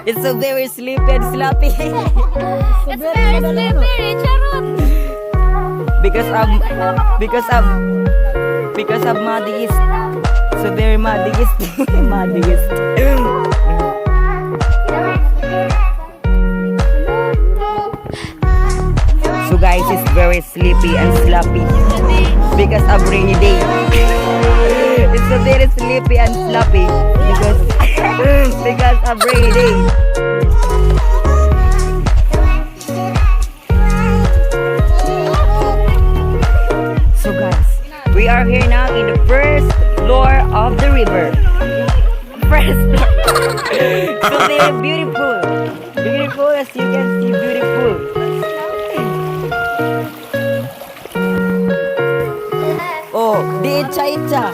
It's so very sleepy and sloppy. It's very slippery, charot. because of muddy east. So very muddy east. Muddy east. So guys, it's very sleepy and sloppy because of rainy day. It's so very sleepy and sloppy because of rainy day. So guys, we are here now in the first floor of the river. First floor. So very beautiful. Beautiful, as you can see, beautiful. Oh, di itcha-itcha.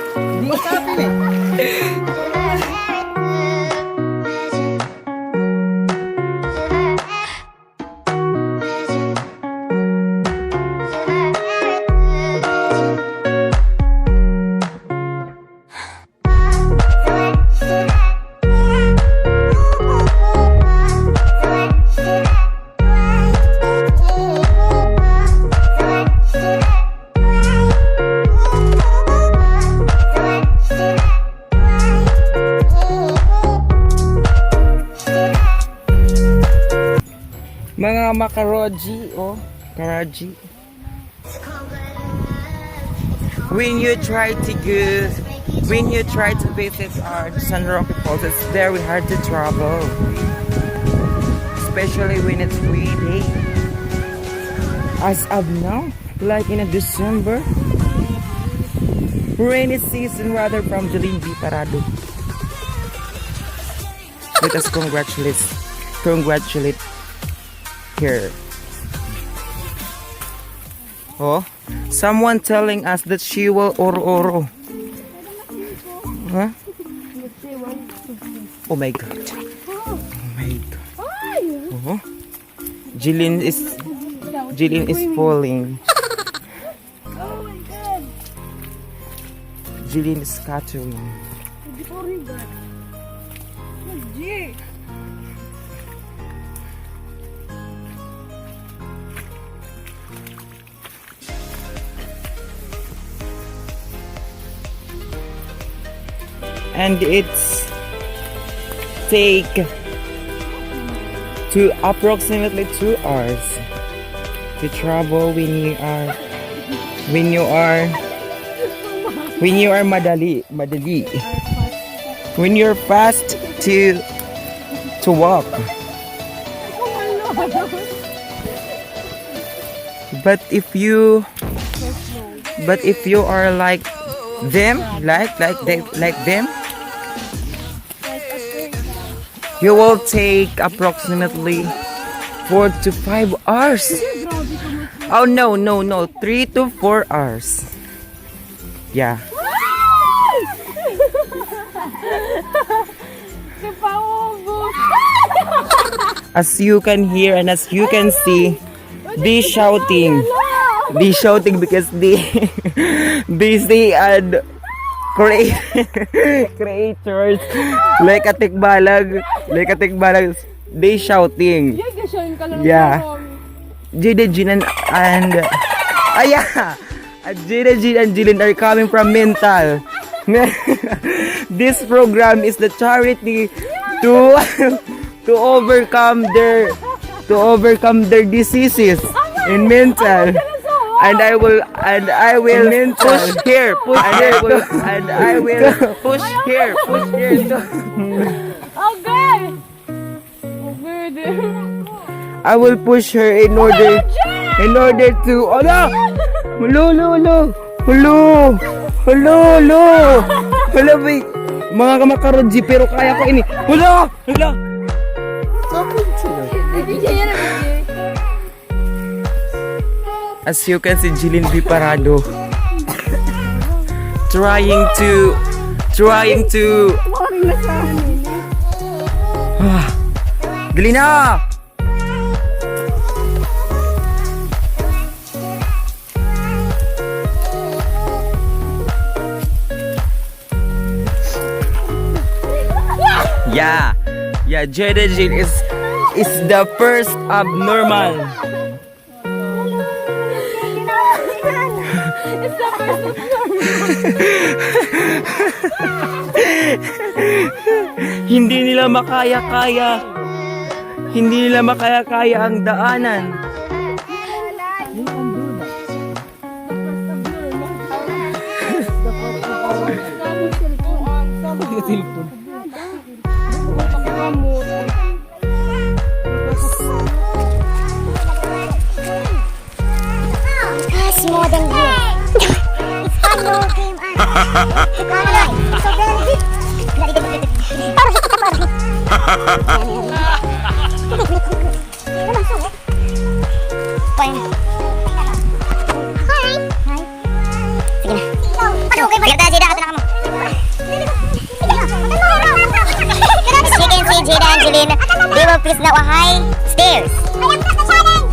Mga makaroji, oh, karaji. When you try to visit our San Roque Falls, it's very hard to travel, especially when it's windy. As of now, like in a December, rainy season rather from Jollibee Parado. Let us congratulate here. Oh, someone telling us that she will oro. Huh? Oh my god. Oh my god. Oh. Jillian is falling. Oh my god. Jillian is scattering. And it's take approximately 2 hours to travel when you are madali, when you're fast to walk. But if you are like them, like them, you will take approximately 4 to 5 hours. Oh no, 3 to 4 hours. Yeah. As you can hear and as you can see, they shouting because they Basey and creators like a tikbalag, they shouting. Yeah. Jin and Jilin are coming from mental. This program is the charity to overcome their diseases in mental. And I will push here. Okay. I will push her in order to Hello, wait. Mga kamakarodji, pero kaya ko ini. Hello. As you can see, Jillian Biparado trying to dali na. Yeah, yeah. Jada Jill is the first abnormal. It's the first Hindi nila makaya-kaya. Hindi nila makaya-kaya ang daanan. More than you. It's fun no game. So very deep. They will please now a high stairs.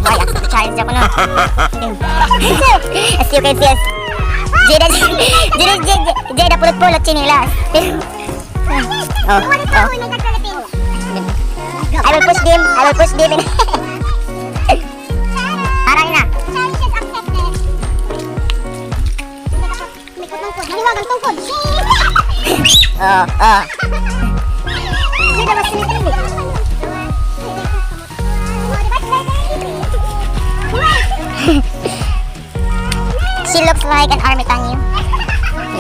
Why accept the challenge ako no? As you can see, Jada pulot-pulot chinilas. Oh. I will push them. In. Parang na. Oh. Jada mas sinipili. She looks like an ermitanyo.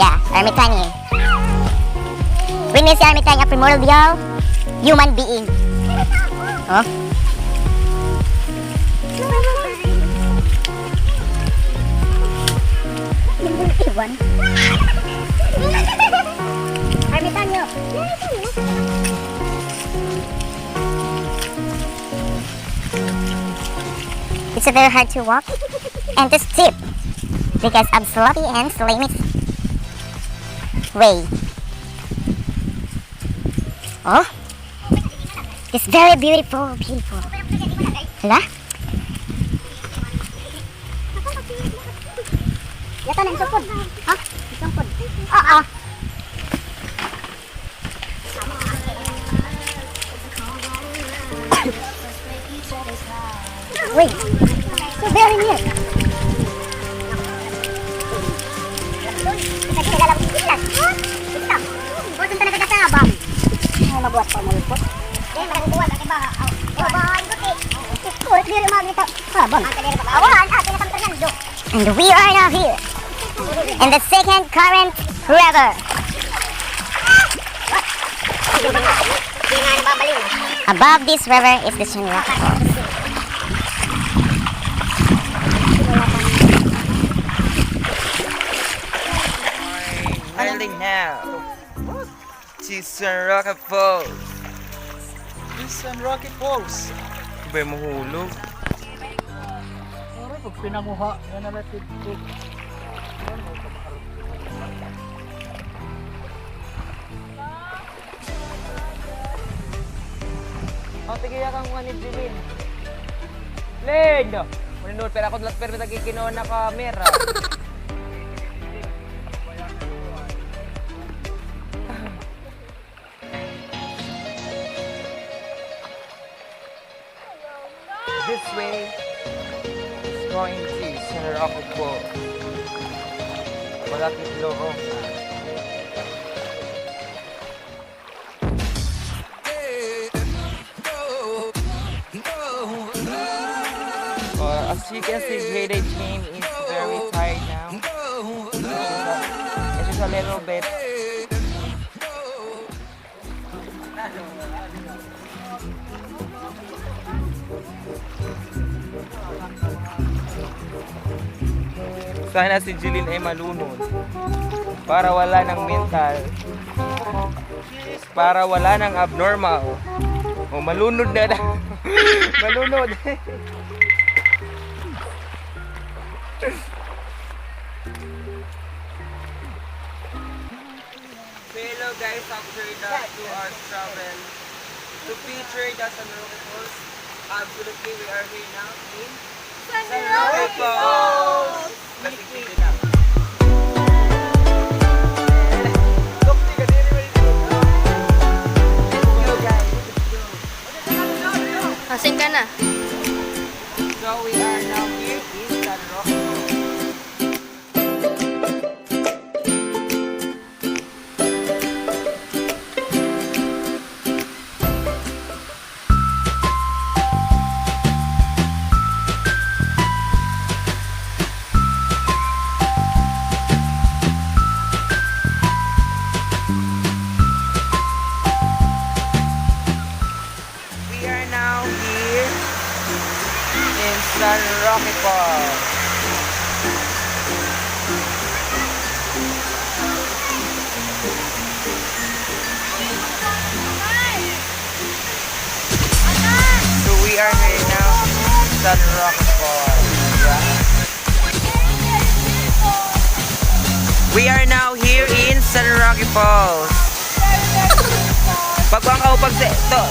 Yeah, ermitanyo. When we say ermitanyo, a primordial human being. Oh. Ermitanyo. It's very hard to walk and to step because of sloppy and slimy way. Oh, it's very beautiful. Hala? Yato na isang pod. Ha? Isang pod. Oo. Wait, so very near. And we are now here in the second current river. Above this river is the Shinra. Finally now. San Roque Falls. San Roque Falls. Sabay mahulog. Pag pinanguha, yan na natin ito. Tigiya kang mga ni Jilin. Len! Maninood, pero ako pero nagkikinoon na kamera. This way is going to San Roque Falls. Malapit loob. As you can see, Jada Jane is very tired now. It's just a little bit. Sana si Jeline ay malunod para wala ng mental, para wala ng abnormal. O malunod na daw. Malunod. Hello guys, after the 2 hours travel to feature the San Roque Falls. Absolutely, we are here now in San Roque Falls. Let's go We are now here in San Roque Falls. Pagwang ka upag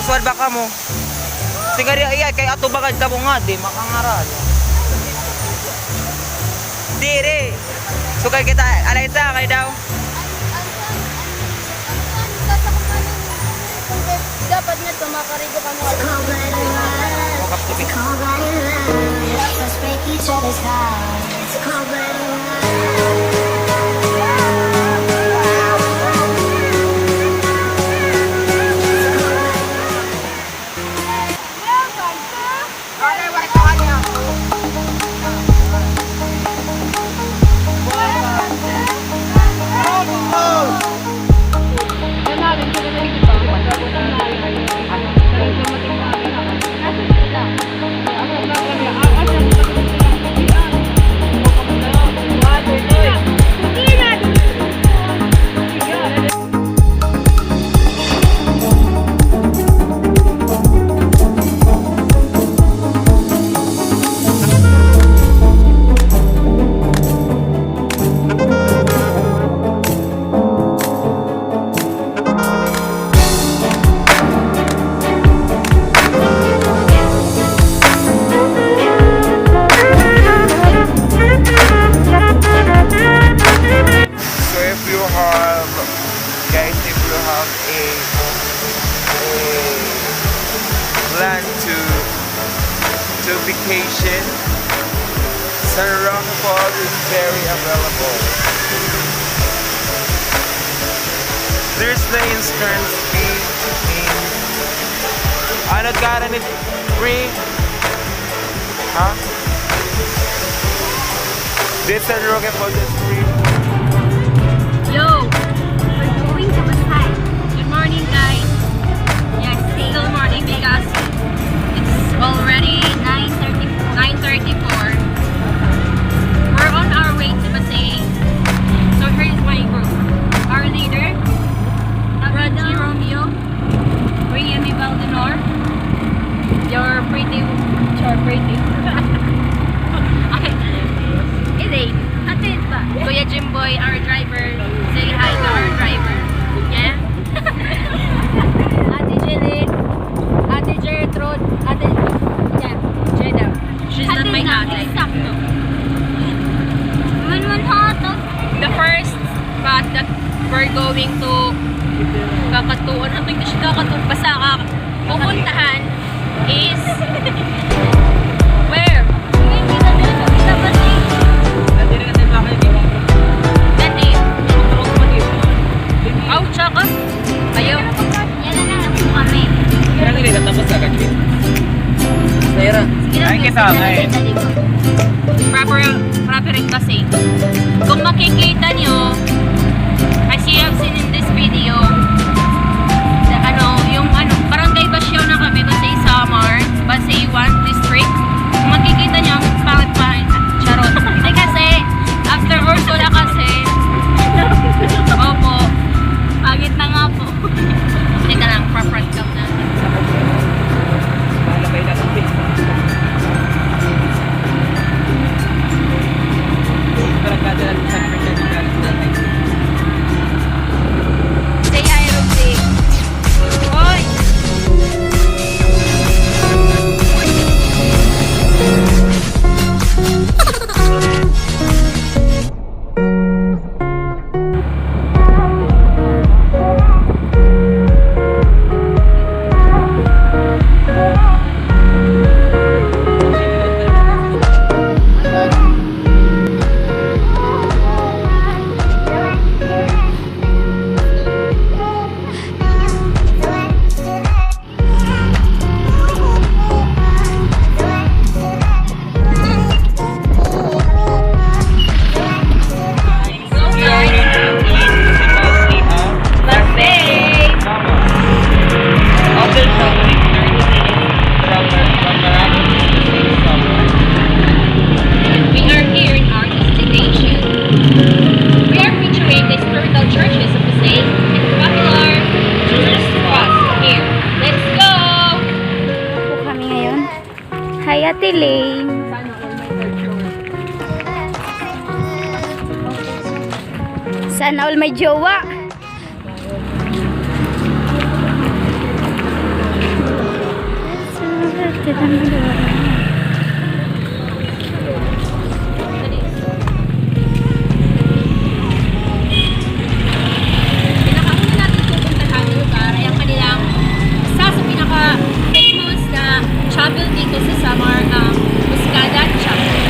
suwad ba ka mo? Sigari iya kay ato bagad ka mo nga di makangaral. Dire. Sukay kita alaysa kay daw. Dapat nga tumakarigo ka mo. Makap tubig. Let's break each other's hearts. It's cold blooded. Plan to vacation. San Roque Falls is very available. There's the instance fee in ano karan it free? Huh? This San Roque Falls is free. Yo, we're going to Basey. Good morning, guys. Yes, good morning because it's already 9:34. We're on our way to Basey. So here's my group. Our leader, Raji Romeo, Rian Valdinor. You're pretty. Atid ba? Kuya Jimboy, our driver. Say hi to our driver. Yeah? Ate Jeline, Ate Gertrude, Ate Jeda. She's not my ate. The first spot that we're going to kakatuon. Ano yung kakatuon? Basta pupuntahan is where? Aw, tsaka. Ayaw. Yan na lang po kami. Kaya nga nila tapos agad yun. Sayra. Ay kita ngayon. Proper rin kasi. Kung makikita nyo, as you have seen in this video, yung barangay Basyo na kami, Basey Samar, Basey 1 District. Kung makikita nyo, pangit-pangit. Charot. Hindi kasi, after Ursula kasi, opo, pagit na nga po. Teka lang, front cam na. Malabay na ito. Say hi, Rosie. Hoy! Sana all may jowa. Pinakauna natin pupuntahan ng lugar ay ang kanilang isa sa pinaka-famous na chapel dito sa Samar, Muscada Chapel.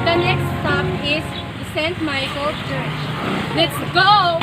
The next stop is the St. Michael Church. Let's go!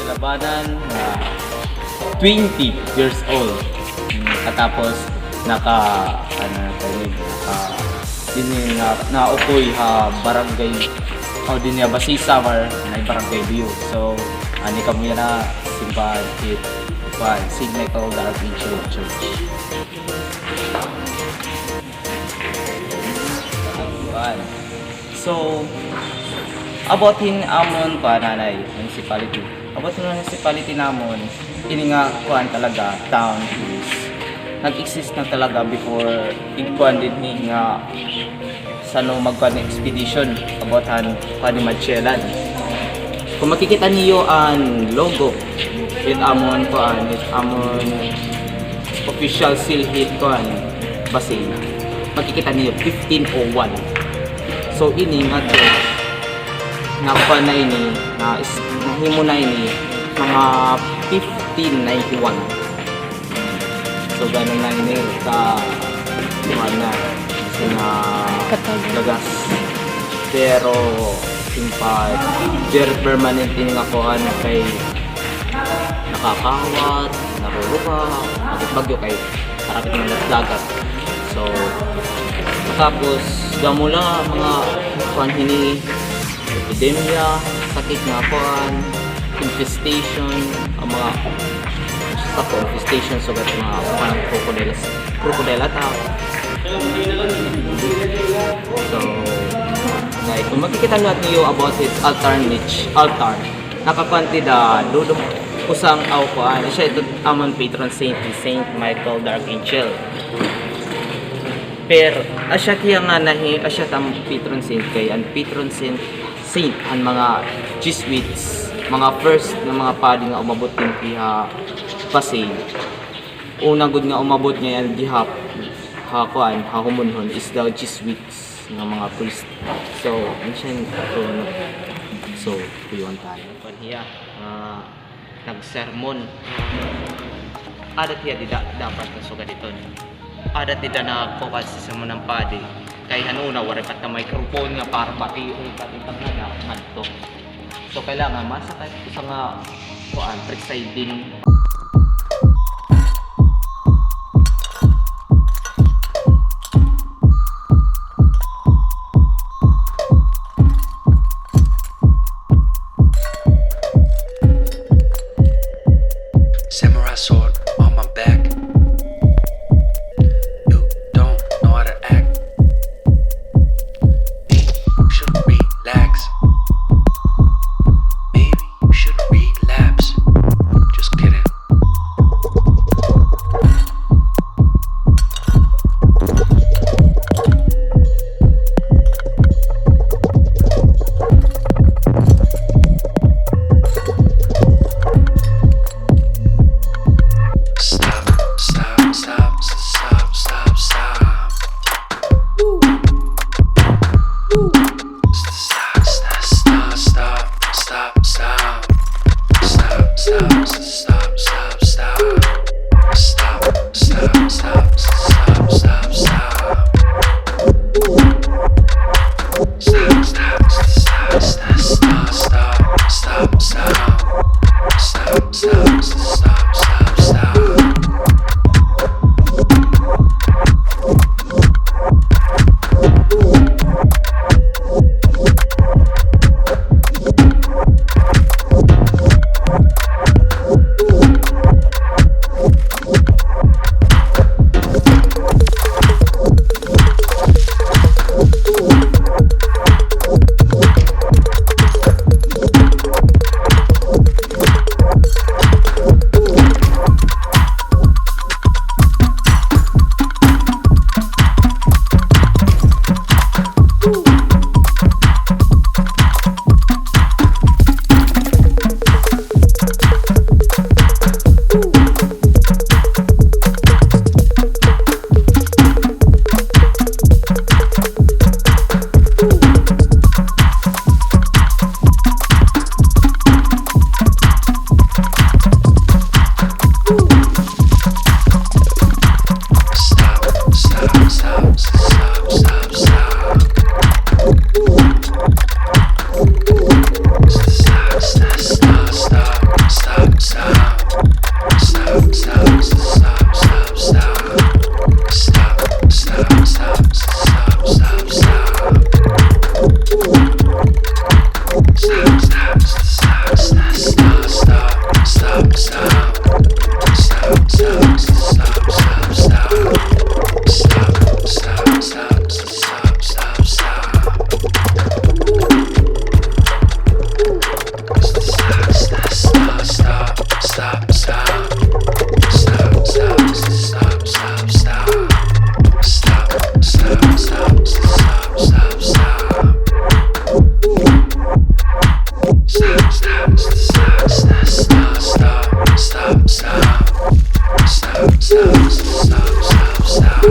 Labanan na 20 years old. Katapos din naupoy ha barangay din niya Basey Samar na barangay view. So ani kami na simbahan it Signature Darwin Church. So about amon pananay municipality. About sa municipality namon, ini nga kuan talaga town is nag-exist na talaga before ikuan din ni nga sa no magkuan expedition about kuan Magellan. Kung makikita niyo ang logo with amon kuan with amon official seal hit kuan Basey, makikita niyo 1501. So ini nga nakuha na ini nahimo na ini mga 1591. So ganun na ini ka na gagas pero simpay very permanent ini nga kuhan kay nakakawat, naruruka, bagyo kay harapit ng dagat. So tapos gamula mga kuhan hini epidemya, sakit nga kuhan, infestation, ang mga infestation so gat mga kuhan crocodile attack. So like kung makikita natin niyo about its altar nakapantida dudong usang kuhan siya ito amon patron saint ni Saint Michael the Archangel. Per asya tiya nga nahi asya tam patron saint kay ang patron saint ang mga Jesuits, mga first na mga padi nga umabot din piha Basey. Una gud nga umabot nga yan gihap kuan humunhon is the Jesuits nga mga priest. So ancient so kuyon tayo pan hiya nagsermon. Adat hiya di dapat na sugad ito. Adat di na focus sa sermon ng padi. Kay hanuna wala pat na microphone nga para pationg katitang nga ngadto. So kailangan masakay sa nga kuan presiding. Samurai sword on my back. You don't know how to act. Maybe you should relax. Maybe you should relapse. Just kidding. Stop, stop, stop, stop, stop, stop. Stop, stop, stop, stop, stop, stop. Stop, stop, stop, stop, stop. Stop, stop, stop, stop, stop, stop. Stop, stop, stop, stop, stop, stop, stop, stop. Stop, stop, stop, stop, stop.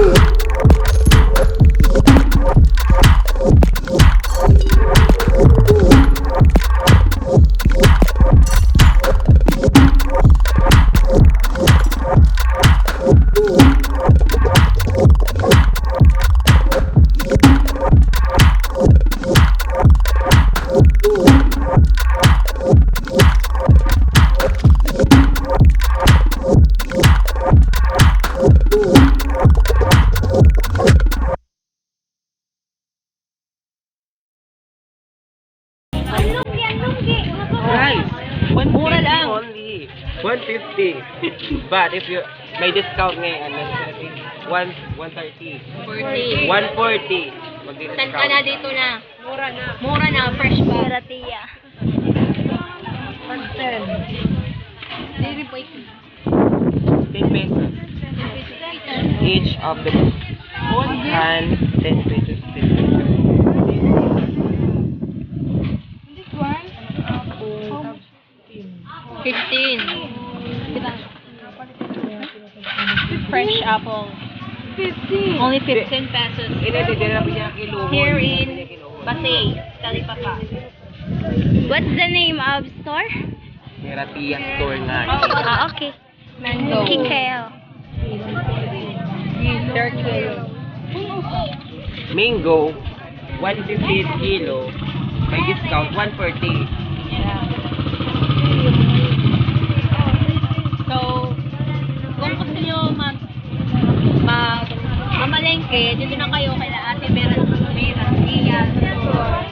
Price, 150 only. 150. But if you may discount ngayon, 130. 40. 140. San Mag-discount. ka na dito na? Mura na, fresh pa. Para tiya. 10 pesos. Each of the And 10 pesos. 10 pesos. This one? 15. Fresh apple. 15. Only 15 pesos. Here in Basey, Talipapa. What's the name of store? Meratiya store nga. Okay. Mango. Kikeo. Mango, 150 kilo. May discount, 140. So, kung gusto nyo mamalengke, dito na kayo kay Ate Meratiya store.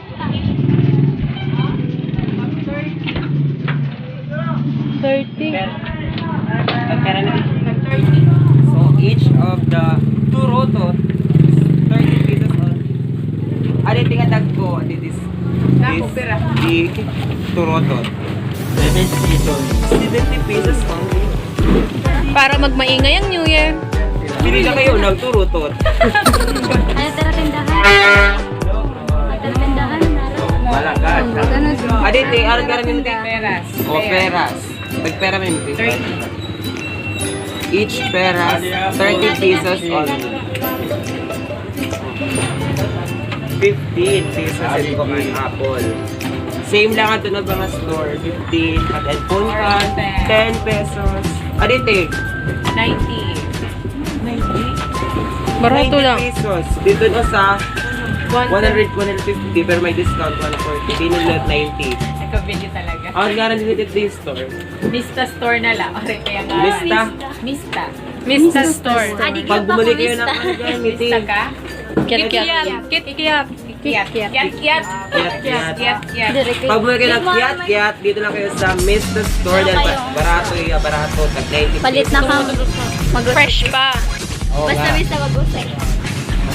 30. So each of the 2 rotos, 30 pesos only. Tingnan tagko, this the 2 rotos. 70 pesos only. Para magmaingay ang New Year. Pili na kayo ng 2 rotot. Ano tara tindahan? Tindahan Malakas. Aral ka rin yung peras. O, peras. Pera mo yung 30. Each peras, 30 pesos only. 15 pesos ang apple. Same lang ito na mga store. 15. At then puntan, 10 pesos. 90. 90? Barato lang. 90 pesos. Dito na sa 100, 150 pero may discount 140. Pinulot 90. Nagka-video talaga. Ang nga dito this store. Mista store na lang. Okay, kaya nga. Mista. Mista store. Pag bumalik kayo ng ano dyan, Mista ka? Kiat-kiat. Kiat-kiat. Kiat-kiat. Pag bumalik kayo ng kiat-kiat, dito lang kayo sa Mista store. Dahil barato yung barato. Tag 90 Palit na ka. Mag-fresh pa. Oo Basta nga. Mista mag-usay.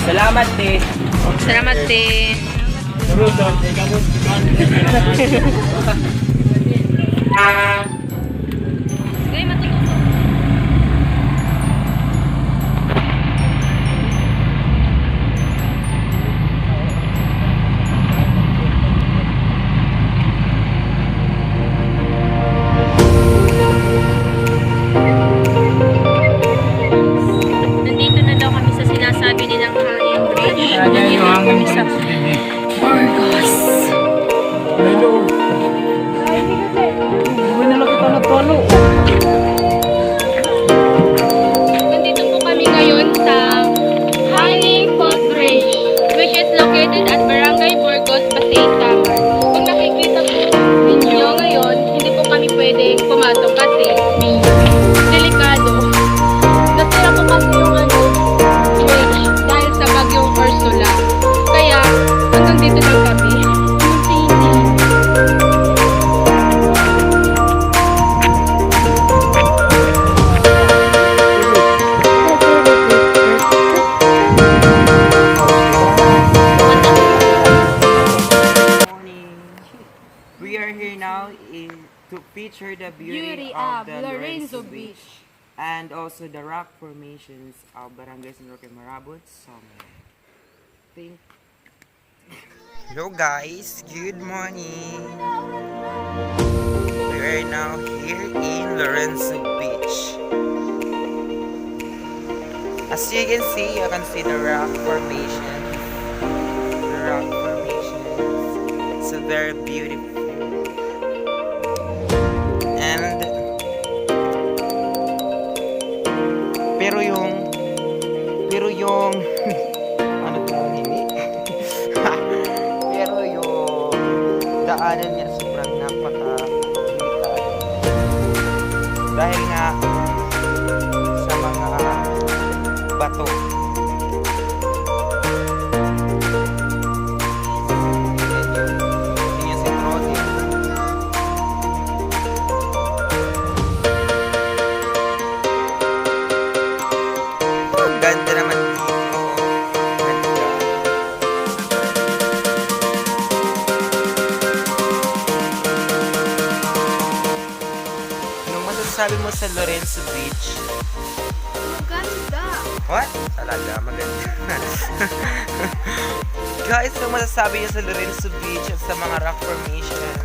Salamat eh. Salamat din. Sige, matulog. Nandito na daw kami sa sinasabi nilang hanging bridge. Nandito na kami sa Burgos. Nandito po kami ngayon sa Hanging Foot Bridge, which is located at Barangay Burgos, Basey, Samar. Kung nakikita po ninyo ngayon, hindi po kami pwedeng pumasok kasi delikado. Natira po kasi yung bridge dahil sa bagyong Ursula. Kaya hanggang dito lang kami. We are here now to feature the beauty of the Lorenzo Beach and also the rock formations of Barangay San Roque, Marabut, Samar. Hello guys, good morning. We are now here in Lorenzo Beach. As you can see, you can see the rock formation. The rock formations. It's very beautiful. And pero yung ano to hindi pero yung daanan niya sobrang napaka-delikado dahil nga sa mga bato. Tingnan si Brody. Ang ganda naman dito. Ganda. Anong masasabi mo sa Lorenzo Beach? Maganda. What? Talaga, maganda. Guys, ano masasabi niyo sa Lorenzo Beach at sa mga rock formation?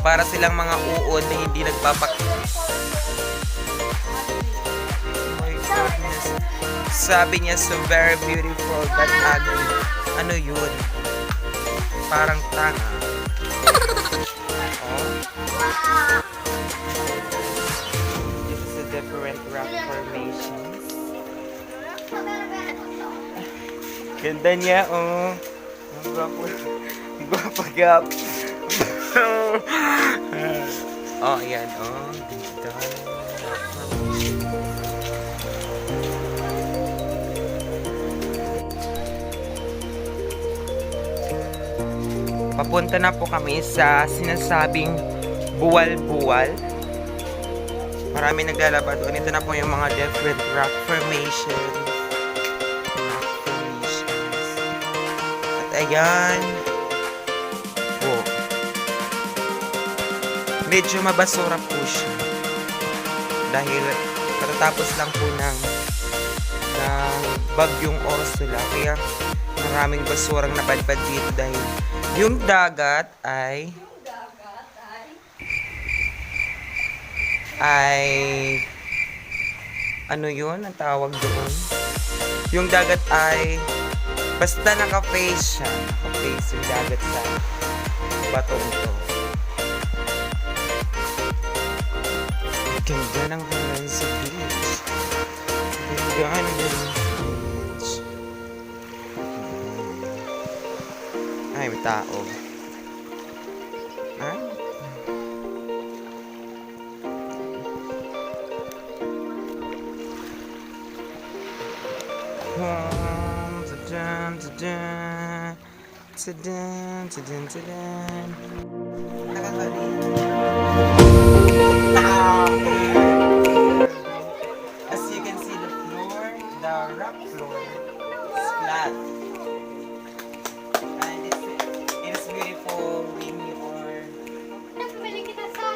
Para silang mga uod na hindi nagpapak... Oh my goodness. Sabi niya, so very beautiful but ugly. Ano yun? Parang tanga. Oh. This is a different rock formations. Ganda niya, oh. Ang gwapo. Ang gwapo gap. Oh, ayan, oh. Ganda. Papunta na po kami sa sinasabing buwal-buwal. Marami naglalaba doon. Ito na po yung mga different rock formations. At ayan. Oh. Medyo mabasura po siya. Dahil katatapos lang po ng bagyong Ursula. Kaya maraming basurang napadpad dito dahil yung dagat ay ano yun ang tawag doon? Yung dagat ay basta naka-face siya. Naka-face yung dagat sa batong to. Ganda ng Lorenzo Beach. Ganda ng Lorenzo Beach. Ay, may tao. Ay. As you can see, the floor, the rock floor is flat. And it is beautiful when you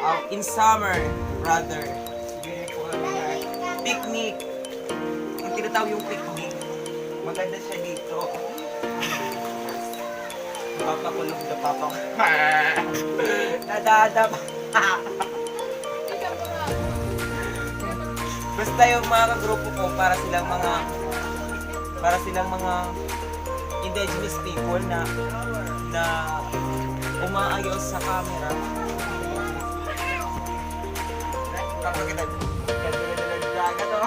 are in summer, rather. Beautiful. Picnic. Ang tinatawag yung picnic. Maganda siya dito. Papakulog na papakulog. Nadadap. Basta yung mga grupo ko para silang mga indigenous people na umaayaw sa camera. Kapag kita nagdaga to.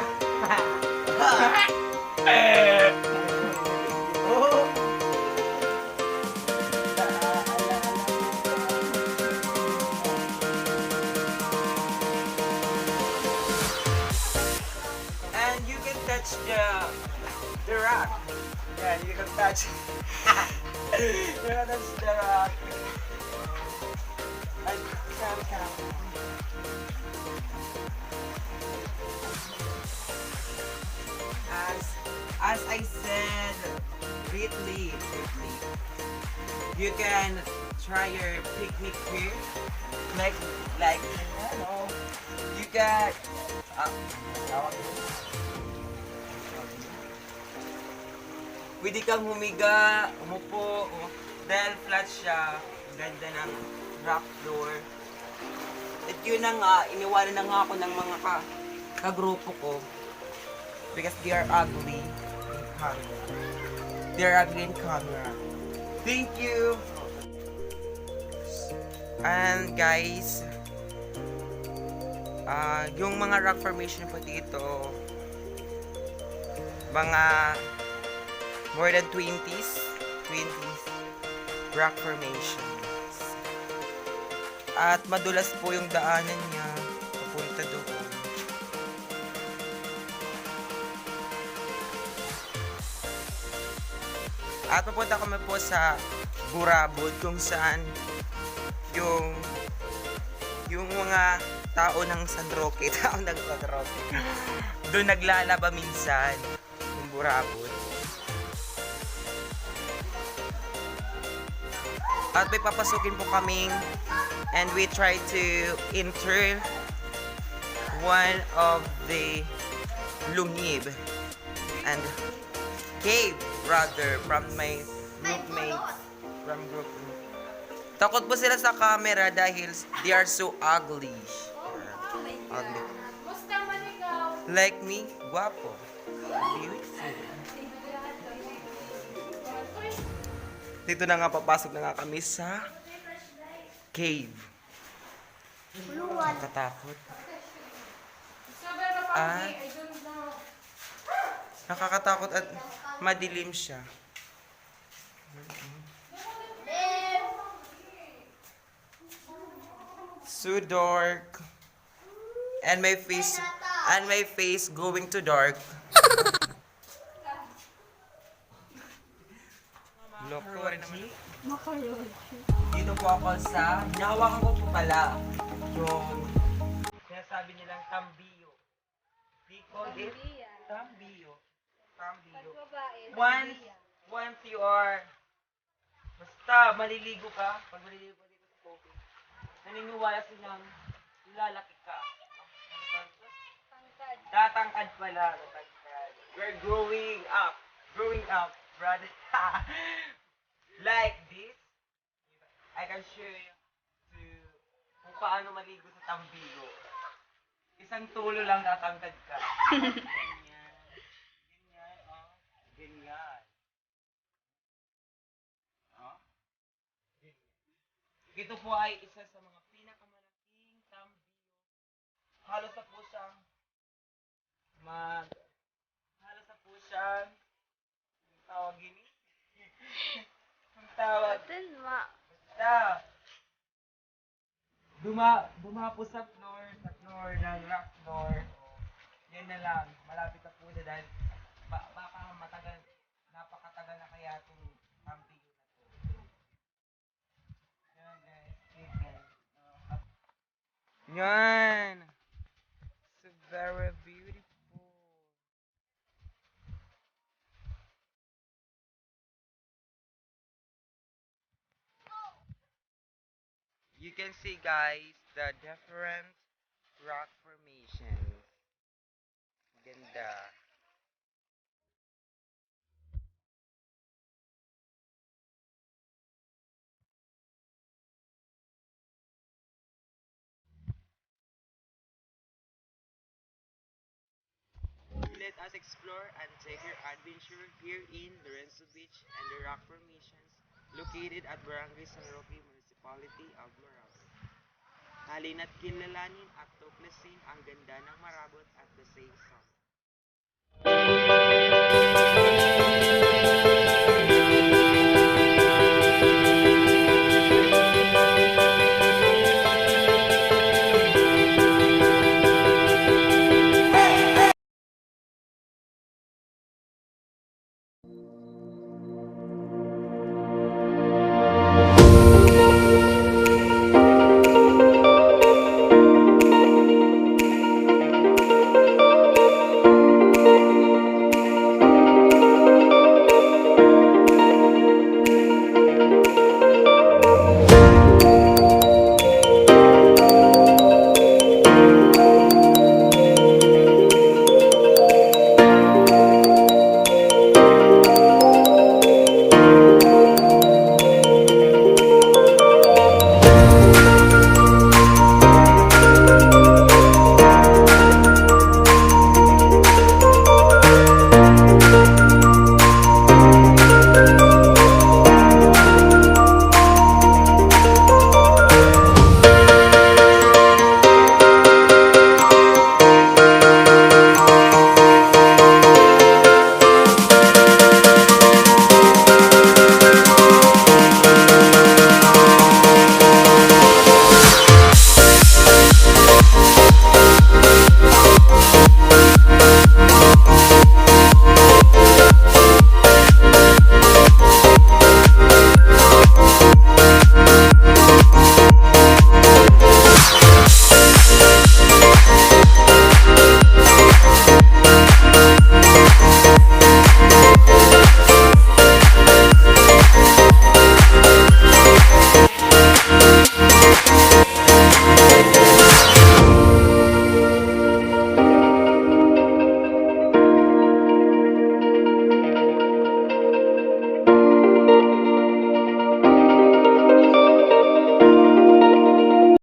And you can touch the rock. Yeah, you can touch. You can touch the rock. As I said, greatly, you can try your picnic here, like you got pwede kang humiga, umupo, dahil flat siya, ganda ng rock floor. At yun na nga, iniwanan na nga ako ng mga kagrupo ko because they are ugly in camera. They are ugly in camera. Thank you! And guys, yung mga rock formation po dito, mga more than 20s rock formations. At madulas po yung daanan niya papunta doon. At papunta kami po sa Marabut kung saan yung mga tao ng San Roque, doon naglalaba minsan yung Marabut. At may papasukin po kaming and we try to enter one of the lungib and cave rather from my groupmates from group. Takot po sila sa camera dahil they are so ugly. Ugly. Like me, guwapo. Beautiful. Dito na nga, papasok na nga kami sa cave. Nakatakot. Nakakatakot at madilim siya. So dark. And my face going to dark. Loko rin naman. Dito po ako sa, nahawakan ko po pala yung sinasabi nilang tambiyo. They call it tambiyo. Tambiyo. Once you are, basta maliligo ka, pag maliligo ka dito sa tubig, naniniwala silang lalaki ka. Tatangkad pala. Tatangkad. We're growing up. Growing up, brother. Like this, I can show you to kung paano maligo sa tambigo. Isang tulo lang tatangkad ka. Ganyan. Ganyan, oh. Ganyan. Oh. Ganyan. Ito po ay isa sa mga pinakamalaking tambigo. Halos na po siyang halos na po siyang tawag gini. Ang tawag. Basta. Dumapo sa floor ng rock floor. Yan na lang. Malapit na po na dahil baka matagal, napakatagal na kaya itong tampigo na to. Yan guys. Yan. So very beautiful. You can see guys the different rock formations. Ganda. Let us explore and take your adventure here in Lorenzo Beach and the rock formations located at Barangay San Roque, Municipality of Marabut. Halina't kilalanin at tuklasin ang ganda ng Marabut at the same summer.